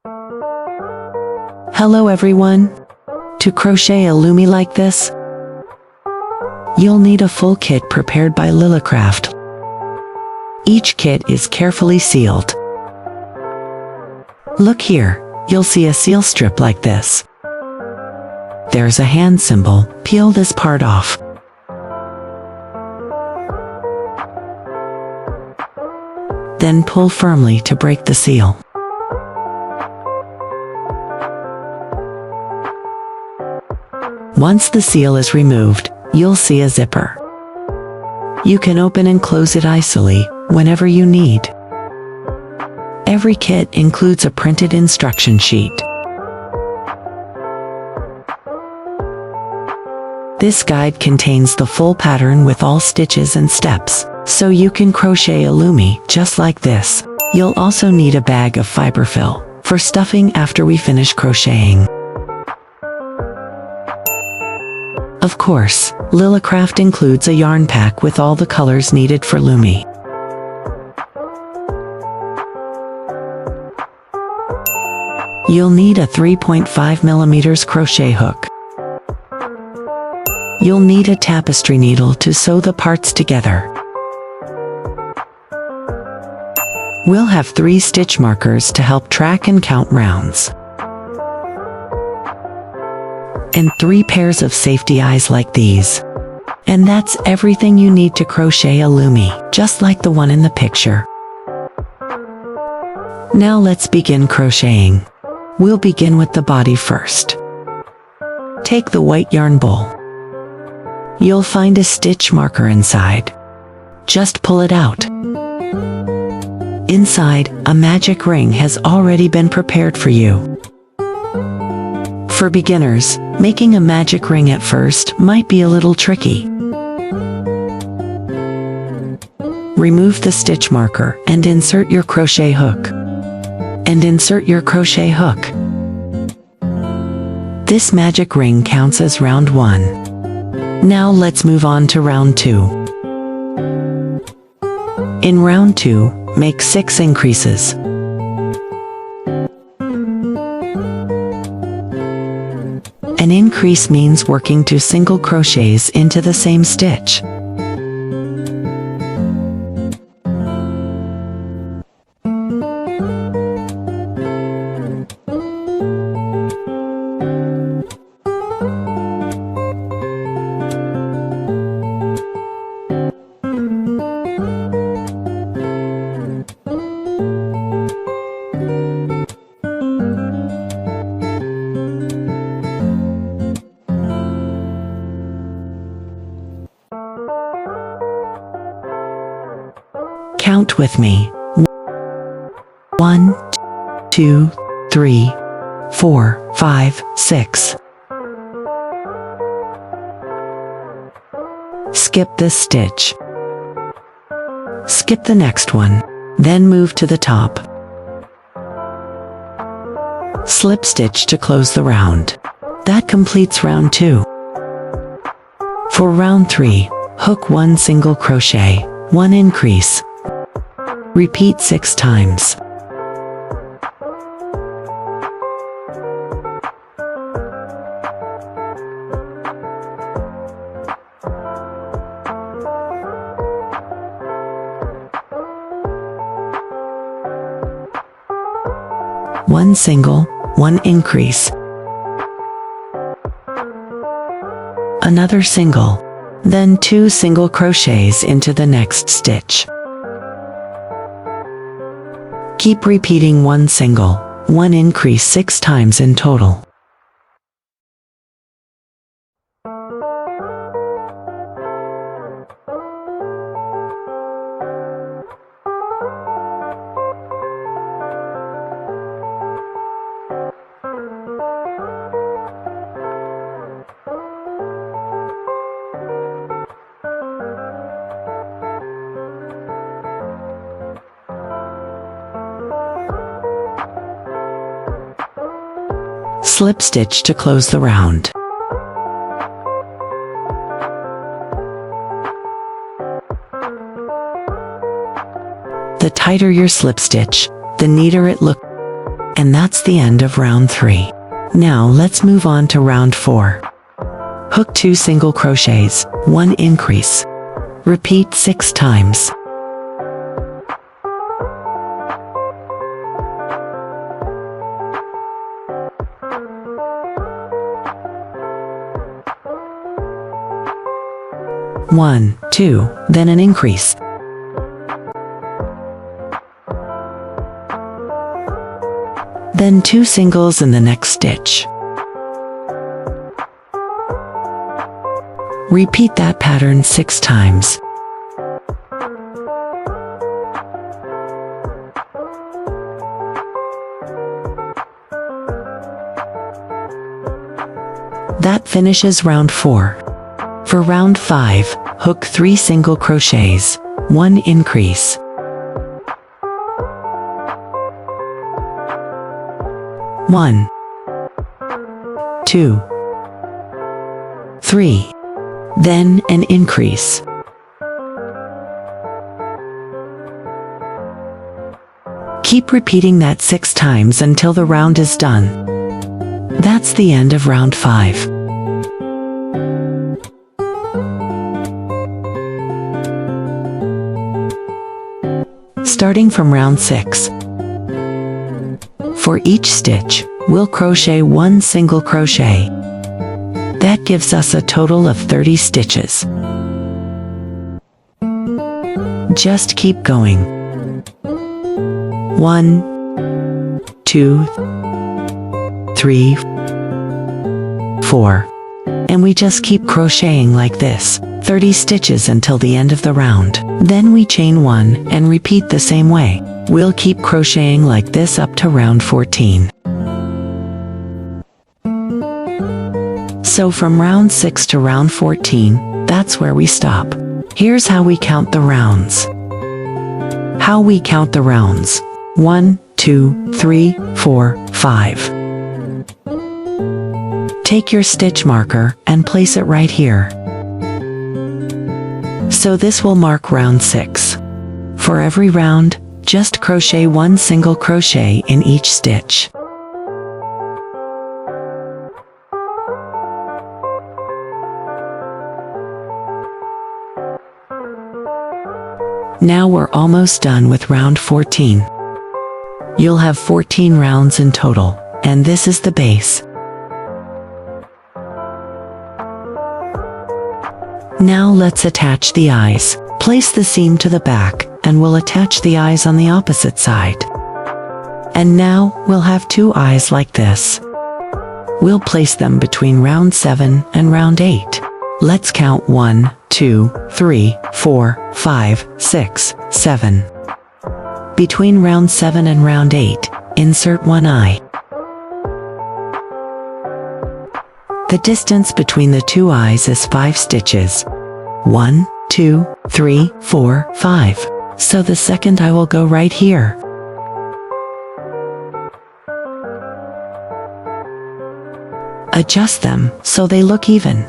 Hello everyone! To crochet a Lumi like this, you'll need a full kit prepared by LYLYCRAFT. Each kit is carefully sealed. Look here, you'll see a seal strip like this. There's a hand symbol. Peel this part off. Then pull firmly to break the seal. Once the seal is removed, you'll see a zipper. You can open and close it easily whenever you need. Every kit includes a printed instruction sheet. This guide contains the full pattern with all stitches and steps, so you can crochet a Lumi just like this. You'll also need a bag of fiber fill for stuffing after we finish crocheting. Of course, LYLYCRAFT includes a yarn pack with all the colors needed for Lumi. You'll need a 3.5mm crochet hook. You'll need a tapestry needle to sew the parts together. We'll have 3 stitch markers to help track and count rounds. And 3 pairs of safety eyes like these. And that's everything you need to crochet a Lumi, just like the one in the picture. Now let's begin crocheting. We'll begin with the body first. Take the white yarn ball. You'll find a stitch marker inside. Just pull it out. Inside, a magic ring has already been prepared for you. For beginners, making a magic ring at first might be a little tricky. Remove the stitch marker and insert your crochet hook. This magic ring counts as round 1. Now let's move on to round 2. In round 2, make 6 increases. An increase means working 2 single crochets into the same stitch. Count with me. 1, 2, 3, 4, 5, 6. Skip this stitch. Skip the next one. Then move to the top. Slip stitch to close the round. That completes round 2. For round 3, hook 1 single crochet, 1 increase. Repeat 6 times. One single, 1 increase. Another single, then 2 single crochets into the next stitch. Keep repeating 1 single, 1 increase 6 times in total. Slip stitch to close the round. The tighter your slip stitch, the neater it looks And that's the end of round 3. Now let's move on to round 4. Hook 2 single crochets, 1 increase. Repeat 6 times. One, 2, then an increase. Then 2 singles in the next stitch. Repeat that pattern 6 times. That finishes round 4. For round 5, hook 3 single crochets, 1 increase. One, 2, 3, then an increase. Keep repeating that 6 times until the round is done. That's the end of round 5. Starting from round 6. For each stitch, we'll crochet 1 single crochet. That gives us a total of 30 stitches. Just keep going. 1, 2, 3, 4. And we just keep crocheting like this, 30 stitches until the end of the round. Then we chain 1 and repeat the same way. We'll keep crocheting like this up to round 14. So from round 6 to round 14, that's where we stop. Here's how we count the rounds. How we count the rounds. 1, 2, 3, 4, 5. Take your stitch marker and place it right here. So this will mark round 6. For every round, just crochet 1 single crochet in each stitch. Now we're almost done with round 14. You'll have 14 rounds in total, and this is the base. Now let's attach the eyes. Place the seam to the back, and we'll attach the eyes on the opposite side. And now we'll have 2 eyes like this. We'll place them between round 7 and round 8. Let's count 1, 2, 3, 4, 5, 6, 7. Between round 7 and round 8, insert 1 eye. The distance between the 2 eyes is 5 stitches. 1, 2, 3, 4, 5. So the second eye will go right here. Adjust them so they look even.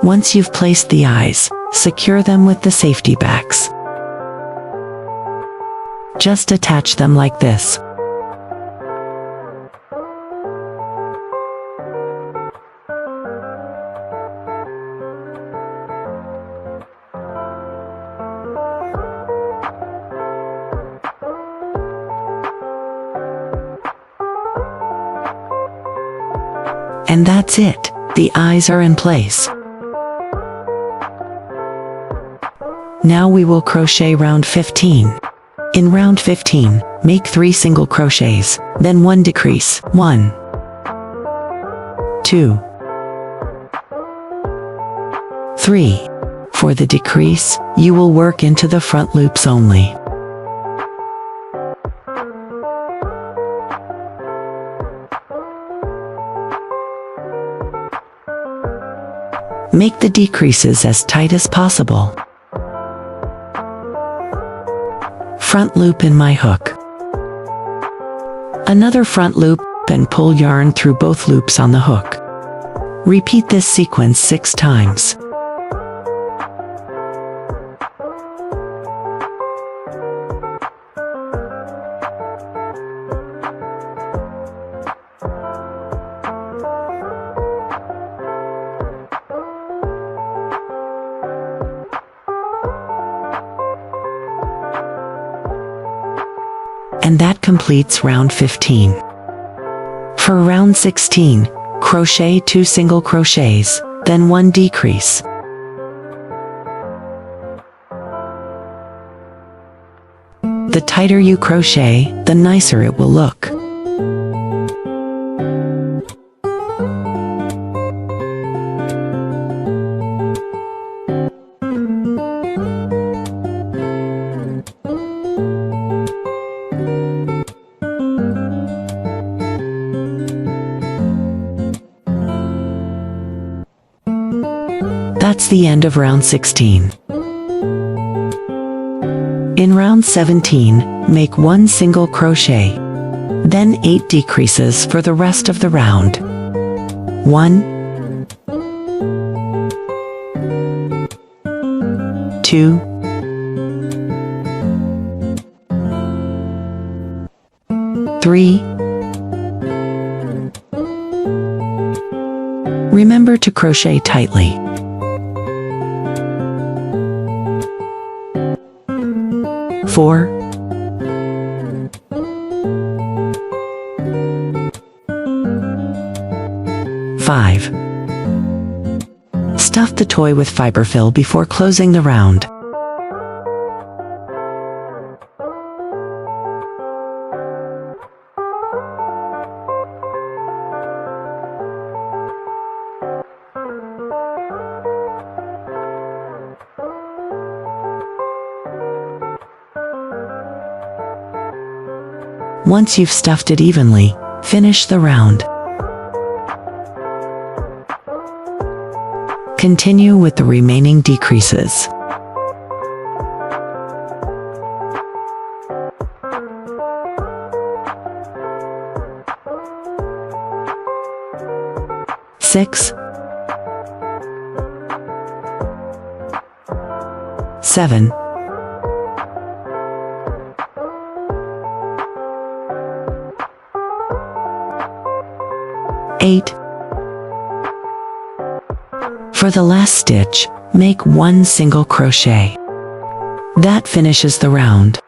Once you've placed the eyes, secure them with the safety backs. Just attach them like this. And that's it. The eyes are in place. Now we will crochet round 15. In round 15, make 3 single crochets, then 1 decrease. 1, 2, 3. For the decrease, you will work into the front loops only. Make the decreases as tight as possible. Front loop in my hook. Another front loop and pull yarn through both loops on the hook. Repeat this sequence 6 times. And that completes round 15. For round 16, crochet 2 single crochets, then 1 decrease. The tighter you crochet, the nicer it will look. That's the end of round 16. In round 17, make 1 single crochet, then 8 decreases for the rest of the round. 1, 2, 3. Remember to crochet tightly. 4, 5. Stuff the toy with fiberfill before closing the round. Once you've stuffed it evenly, finish the round. Continue with the remaining decreases. Six, 7, 8. For the last stitch, make 1 single crochet. That finishes the round.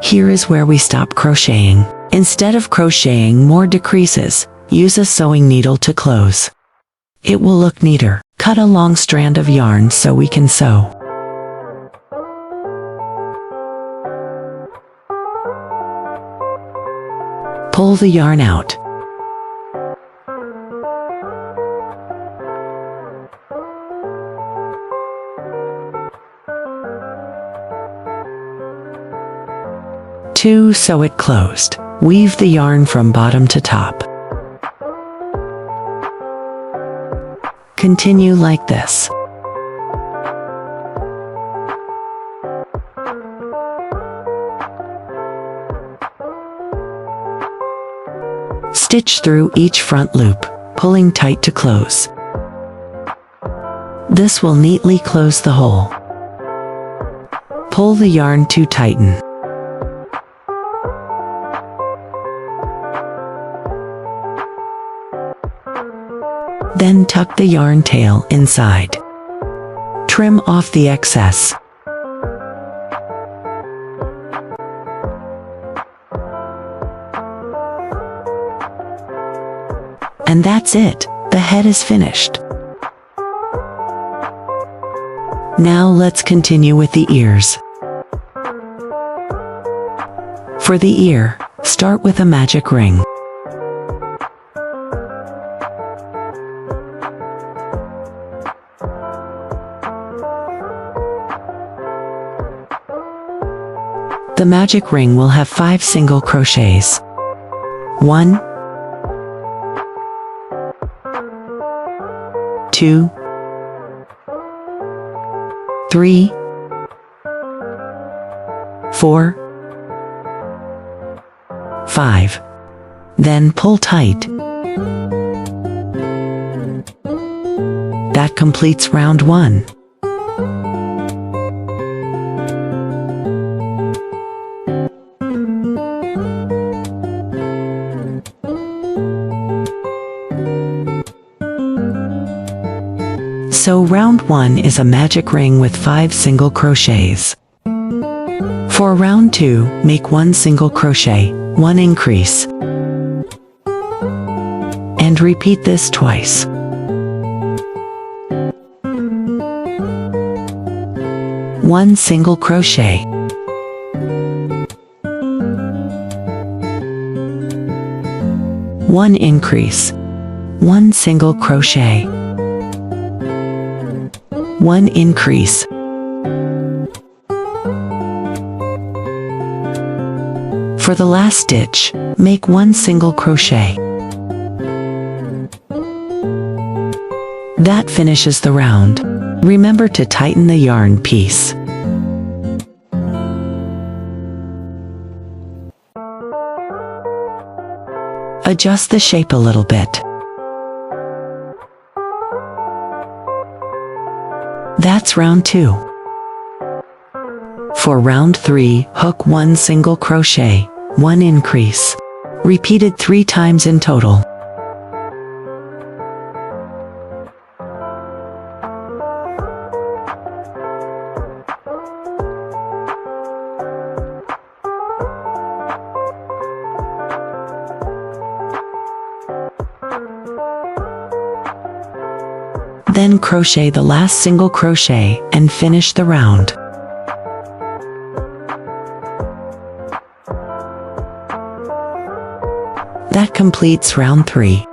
Here is where we stop crocheting. Instead of crocheting more decreases, use a sewing needle to close. It will look neater. Cut a long strand of yarn so we can sew. Pull the yarn out. To sew it closed, weave the yarn from bottom to top. Continue like this. Stitch through each front loop, pulling tight to close. This will neatly close the hole. Pull the yarn to tighten. Then tuck the yarn tail inside. Trim off the excess. And that's it, the head is finished. Now let's continue with the ears. For the ear, start with a magic ring. The magic ring will have 5 single crochets. 1, 2, 3, 4, 5. Then pull tight. That completes round 1. So round 1 is a magic ring with 5 single crochets. For round 2, make 1 single crochet, 1 increase, and repeat this twice. One single crochet, one increase, 1 single crochet, 1 increase, for the last stitch, make 1 single crochet. That finishes the round. Remember to tighten the yarn piece. Adjust the shape a little bit. That's round 2. For round 3, hook 1 single crochet, 1 increase. Repeated 3 times in total. Then crochet the last single crochet and finish the round. That completes round 3.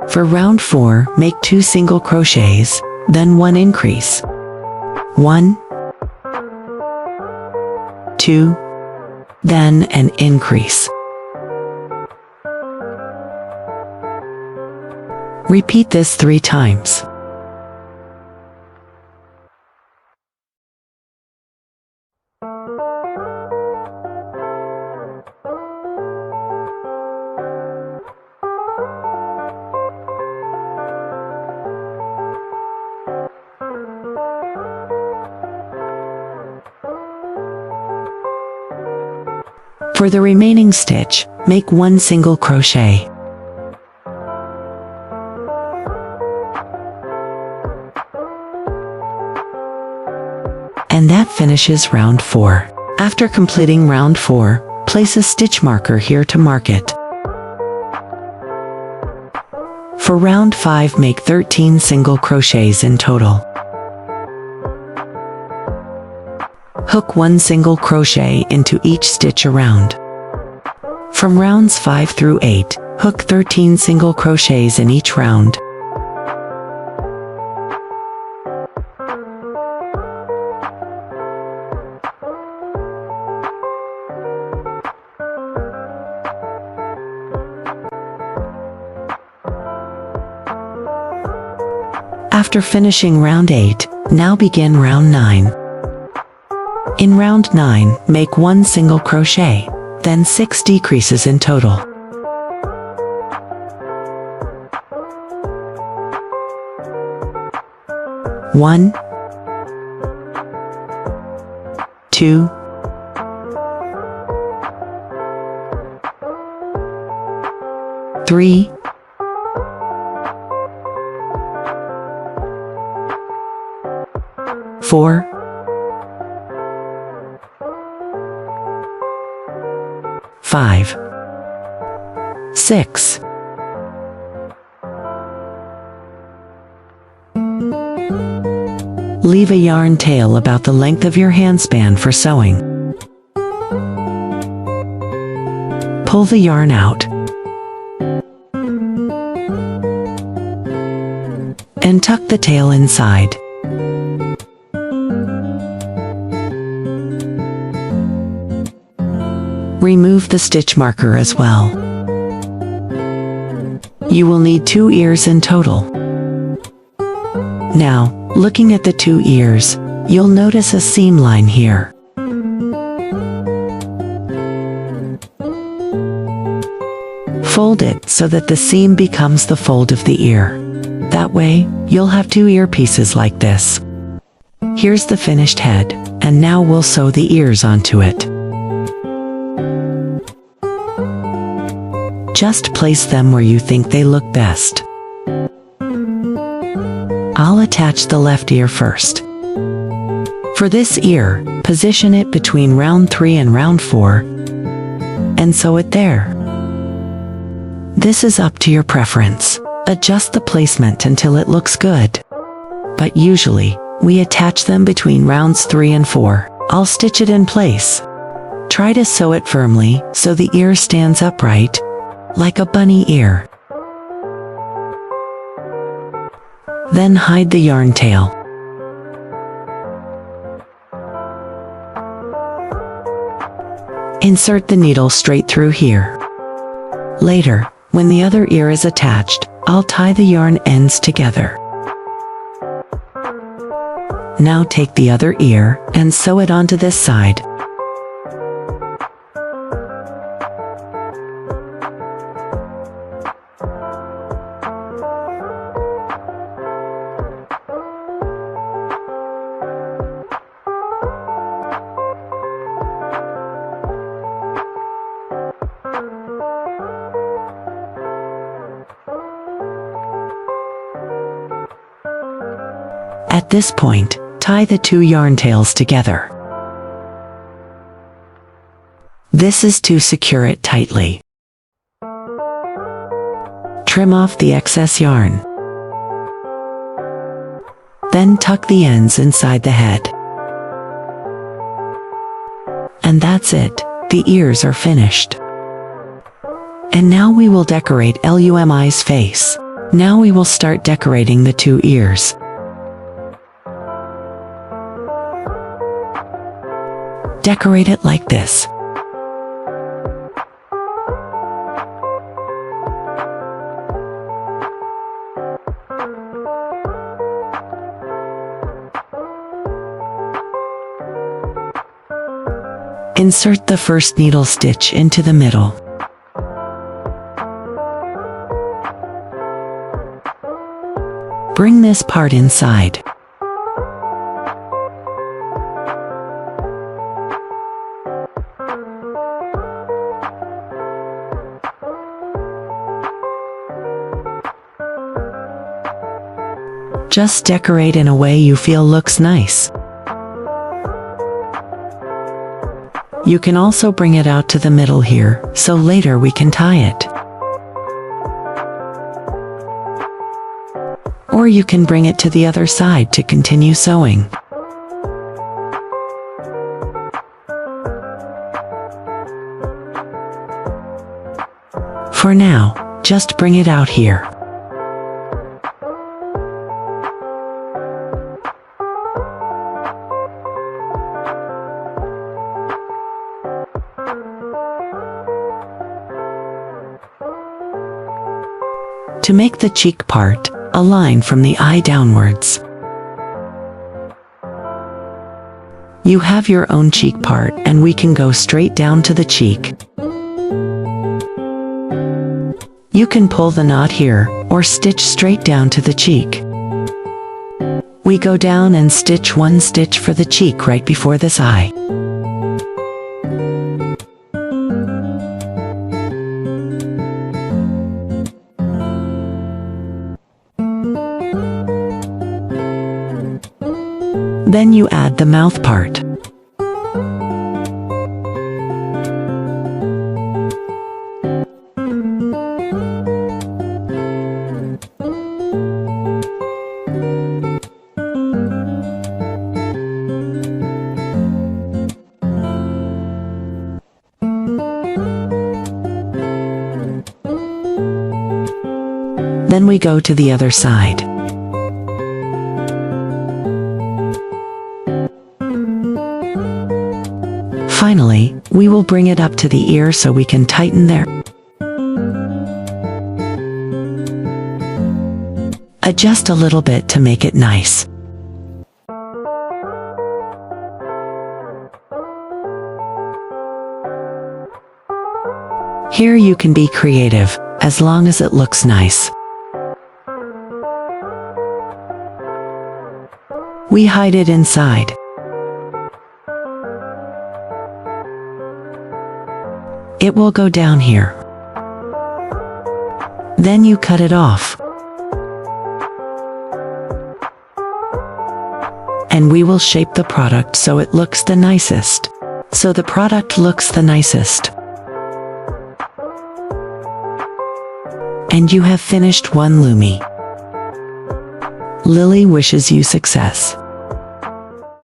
For round 4, make 2 single crochets, then 1 increase. 1, 2, then an increase. Repeat this 3 times. For the remaining stitch, make 1 single crochet. And that finishes round 4. After completing round 4, place a stitch marker here to mark it. For round 5, make 13 single crochets in total. Hook 1 single crochet into each stitch around. From rounds 5 through 8, hook 13 single crochets in each round. After finishing round 8, now begin round 9. In round 9, make 1 single crochet, then 6 decreases in total. One, 2, 3, 4, 5, 6. Leave a yarn tail about the length of your handspan for sewing. Pull the yarn out and tuck the tail inside. Remove the stitch marker as well. You will need 2 ears in total. Now, looking at the 2 ears, you'll notice a seam line here. Fold it so that the seam becomes the fold of the ear. That way, you'll have 2 ear pieces like this. Here's the finished head, and now we'll sew the ears onto it. Just place them where you think they look best. I'll attach the left ear first. For this ear, position it between round 3 and round 4, and sew it there. This is up to your preference. Adjust the placement until it looks good. But usually, we attach them between rounds 3 and 4. I'll stitch it in place. Try to sew it firmly so the ear stands upright, like a bunny ear. Then hide the yarn tail. Insert the needle straight through here. Later, when the other ear is attached, I'll tie the yarn ends together. Now take the other ear and sew it onto this side. At this point, tie the 2 yarn tails together. This is to secure it tightly. Trim off the excess yarn. Then tuck the ends inside the head. And that's it, the ears are finished. And now we will decorate LUMI's face. Now we will start decorating the 2 ears. Decorate it like this. Insert the first needle stitch into the middle. Bring this part inside. Just decorate in a way you feel looks nice. You can also bring it out to the middle here, so later we can tie it. Or you can bring it to the other side to continue sewing. For now, just bring it out here. To make the cheek part, a line from the eye downwards. You have your own cheek part and we can go straight down to the cheek. You can pull the knot here, or stitch straight down to the cheek. We go down and stitch 1 stitch for the cheek right before this eye. Then you add the mouth part. Then we go to the other side. Finally, we will bring it up to the ear so we can tighten there. Adjust a little bit to make it nice. Here you can be creative, as long as it looks nice. We hide it inside. It will go down here. Then you cut it off. and we will shape the product so it looks the nicest. So the product looks the nicest. And you have finished one Lumi. Lily wishes you success.